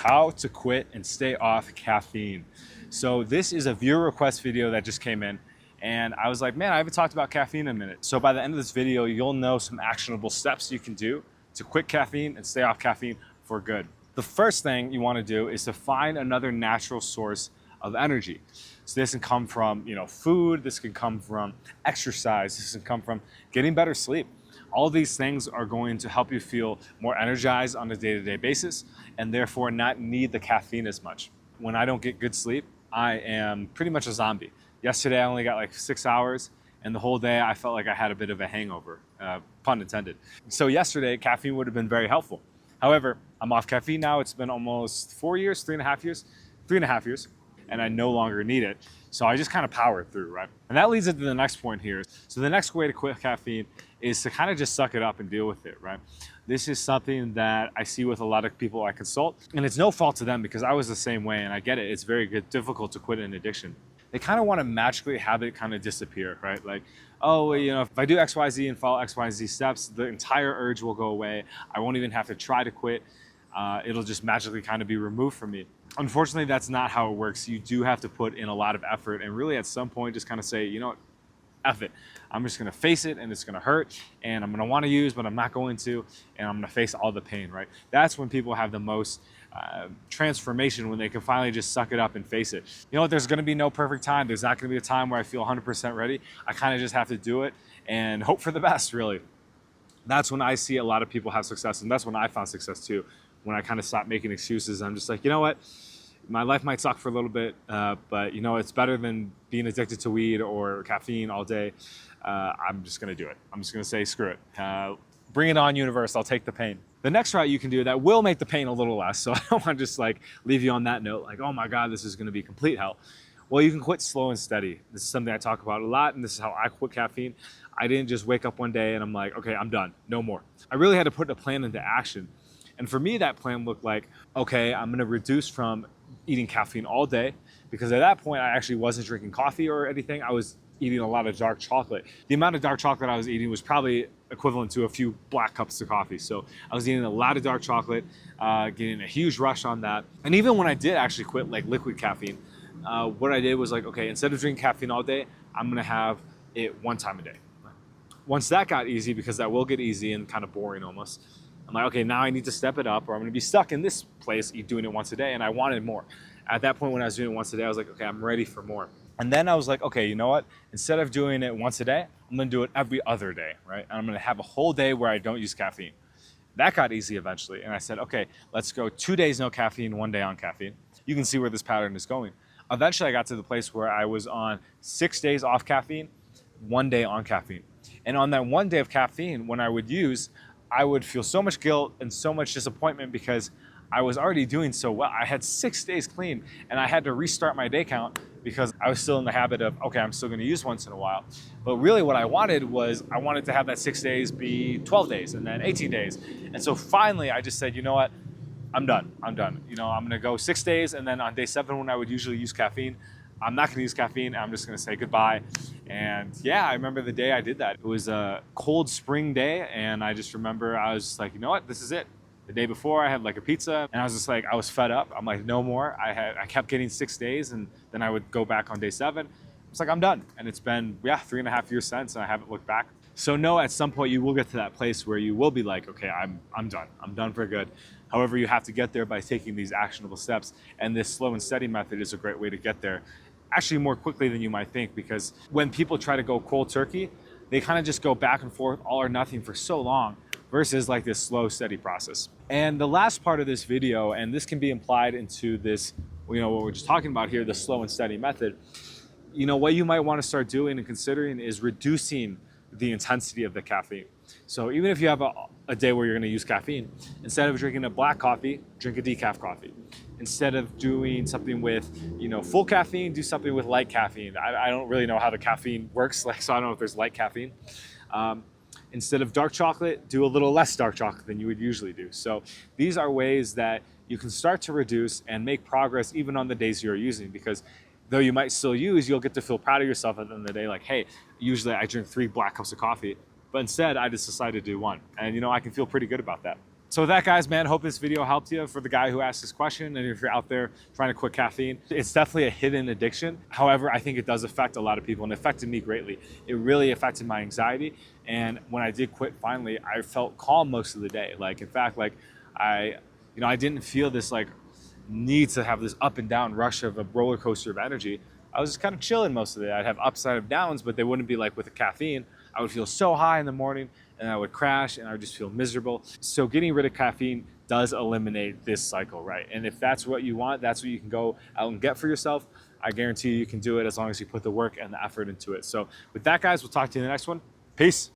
how to quit and stay off caffeine. So this is a viewer request video that just came in, and I was like, man, I haven't talked about caffeine in a minute. So by the end of this video, you'll know some actionable steps you can do to quit caffeine and stay off caffeine for good. The first thing you want to do is to find another natural source of energy. So this can come from, food, this can come from exercise, this can come from getting better sleep. All these things are going to help you feel more energized on a day-to-day basis and therefore not need the caffeine as much. When I don't get good sleep, I am pretty much a zombie. Yesterday, I only got like 6 hours, and the whole day I felt like I had a bit of a hangover, pun intended. So yesterday, caffeine would have been very helpful. However, I'm off caffeine now. It's been almost 4 years, 3.5 years, and I no longer need it. So I just kind of powered through, right? And that leads into the next point here. So the next way to quit caffeine is to kind of just suck it up and deal with it, right? This is something that I see with a lot of people I consult, and it's no fault to them because I was the same way, and I get it. It's very difficult to quit an addiction. They kind of want to magically have it kind of disappear, right? Like, oh, if I do X, Y, Z and follow X, Y, Z steps, the entire urge will go away. I won't even have to try to quit. It'll just magically kind of be removed from me. Unfortunately, that's not how it works. You do have to put in a lot of effort and really at some point just kind of say, you know what, F it. I'm just gonna face it and it's gonna hurt and I'm gonna wanna use, but I'm not going to, and I'm gonna face all the pain, right? That's when people have the most transformation, when they can finally just suck it up and face it. You know what, there's gonna be no perfect time. There's not gonna be a time where I feel 100% ready. I kind of just have to do it and hope for the best, really. That's when I see a lot of people have success, and that's when I found success too. When I kind of stopped making excuses, I'm just like, you know what? My life might suck for a little bit, but it's better than being addicted to weed or caffeine all day. I'm just gonna do it. I'm just gonna say, screw it. Bring it on, universe, I'll take the pain. The next route you can do that will make the pain a little less, so I don't wanna just like leave you on that note, like, oh my God, this is gonna be complete hell. Well, you can quit slow and steady. This is something I talk about a lot, and this is how I quit caffeine. I didn't just wake up one day and I'm like, okay, I'm done, no more. I really had to put a plan into action. And for me, that plan looked like, okay, I'm gonna reduce from eating caffeine all day, because at that point I actually wasn't drinking coffee or anything. I was eating a lot of dark chocolate. The amount of dark chocolate I was eating was probably equivalent to a few black cups of coffee. So I was eating a lot of dark chocolate, getting a huge rush on that. And even when I did actually quit like liquid caffeine, what I did was like, okay, instead of drinking caffeine all day, I'm gonna have it one time a day. Once that got easy, because that will get easy and kind of boring almost, I'm like, okay, now I need to step it up or I'm gonna be stuck in this place doing it once a day, and I wanted more. At that point when I was doing it once a day, I was like, okay, I'm ready for more. And then I was like, okay, you know what? Instead of doing it once a day, I'm gonna do it every other day, right? And I'm gonna have a whole day where I don't use caffeine. That got easy eventually. And I said, okay, let's go 2 days no caffeine, 1 day on caffeine. You can see where this pattern is going. Eventually I got to the place where I was on 6 days off caffeine, 1 day on caffeine. And on that 1 day of caffeine, when I would use, I would feel so much guilt and so much disappointment because I was already doing so well. I had 6 days clean and I had to restart my day count because I was still in the habit of, okay, I'm still gonna use once in a while. But really what I wanted was, I wanted to have that 6 days be 12 days and then 18 days. And so finally I just said, you know what? I'm done. I'm gonna go 6 days, and then on day 7 when I would usually use caffeine, I'm not gonna use caffeine. I'm just gonna say goodbye. And yeah, I remember the day I did that. It was a cold spring day, and I just remember I was just like, you know what, this is it. The day before I had like a pizza, and I was just like, I was fed up. I'm like, no more. I kept getting 6 days, and then I would go back on day 7. It's like, I'm done. And it's been, 3.5 years since, and I haven't looked back. So no, at some point you will get to that place where you will be like, okay, I'm done. I'm done for good. However, you have to get there by taking these actionable steps, and this slow and steady method is a great way to get there. Actually more quickly than you might think, because when people try to go cold turkey, they kind of just go back and forth, all or nothing for so long, versus like this slow, steady process. And the last part of this video, and this can be implied into this, what we're just talking about here, the slow and steady method, what you might want to start doing and considering is reducing the intensity of the caffeine. So even if you have a day where you're going to use caffeine, instead of drinking a black coffee, drink a decaf coffee. Instead of doing something with, full caffeine, do something with light caffeine. I don't really know how the caffeine works, so I don't know if there's light caffeine. Instead of dark chocolate, do a little less dark chocolate than you would usually do. So these are ways that you can start to reduce and make progress even on the days you're using, because though you might still use, you'll get to feel proud of yourself at the end of the day, like, hey, usually I drink 3 black cups of coffee, but instead I just decided to do 1. And I can feel pretty good about that. So with that, guys, man, hope this video helped you. For the guy who asked this question, and if you're out there trying to quit caffeine, it's definitely a hidden addiction. However, I think it does affect a lot of people, and it affected me greatly. It really affected my anxiety, and when I did quit finally, I felt calm most of the day. Like, in fact, like I didn't feel this like need to have this up and down rush of a roller coaster of energy. I was just kind of chilling most of the day. I'd have ups and downs, but they wouldn't be like with the caffeine. I would feel so high in the morning and I would crash and I would just feel miserable. So getting rid of caffeine does eliminate this cycle, right? And if that's what you want, that's what you can go out and get for yourself. I guarantee you can do it as long as you put the work and the effort into it. So with that, guys, we'll talk to you in the next one. Peace.